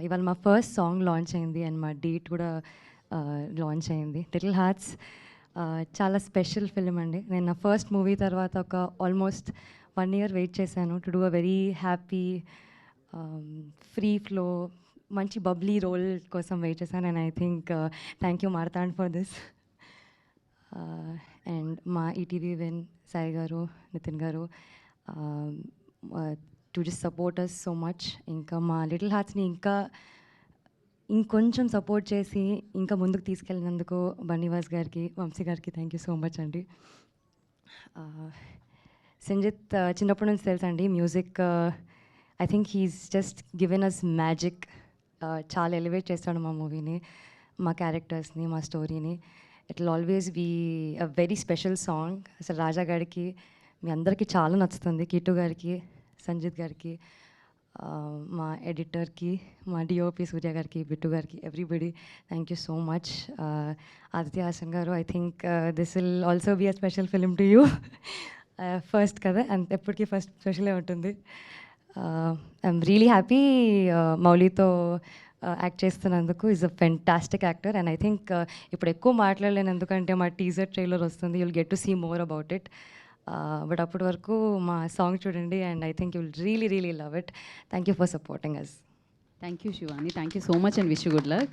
ఇవాళ మా first song launch అయింది అండ్ మా డేట్ కూడా లాంచ్ అయింది. లిటిల్ హార్ట్స్ చాలా స్పెషల్ ఫిలిం అండి. నేను నా ఫస్ట్ మూవీ తర్వాత ఒక ఆల్మోస్ట్ 1 year వెయిట్ చేశాను to do a very happy free flow మంచి బబ్లీ రోల్ కోసం వెయిట్ చేశాను. And I think thank you Marthand for this. And మా ఈటీవీ విన్ సాయి గారు, నితిన్ గారు to just support us so much. ఇంకా మా లిటిల్ హార్ట్స్ని ఇంకా ఇంకొంచెం సపోర్ట్ చేసి ఇంకా ముందుకు తీసుకెళ్ళినందుకు బన్నీవాస్ గారికి, వంశీ గారికి థ్యాంక్ యూ సో మచ్ అండి. సంజిత్ చిన్నప్పటి నుంచి తెలుసండి music. I think he's just given us magic. చాలా ఎలివేట్ చేస్తాడు మా మూవీని, మా క్యారెక్టర్స్ని, మా స్టోరీని. It will always be a very special song. అసలు రాజా గారికి మీ అందరికీ చాలా నచ్చుతుంది, కిట్టు గారికి, సంజిత్ గారికి, మా ఎడిటర్కి, మా డిఓపి సూర్య గారికి, బిట్టు గారికి, everybody thank you so much. Aditya Hasan గారు, I think this will also be a special film to you. First కదా, అండ్ ఎప్పటికీ ఫస్ట్ స్పెషలే ఉంటుంది. ఐఎమ్ రియలీ హ్యాపీ మౌలితో యాక్ట్ చేస్తున్నందుకు. Is a fantastic actor and I think ఇప్పుడు ఎక్కువ మాట్లాడలేను, ఎందుకంటే మా టీజర్ ట్రైలర్ వస్తుంది. You'll get to see more about it. But అప్పటి వరకు మా సాంగ్ చూడండి and I think you will really really love it. Thank you for supporting us. Thank you, Shivani. Thank you so much and wish you good luck.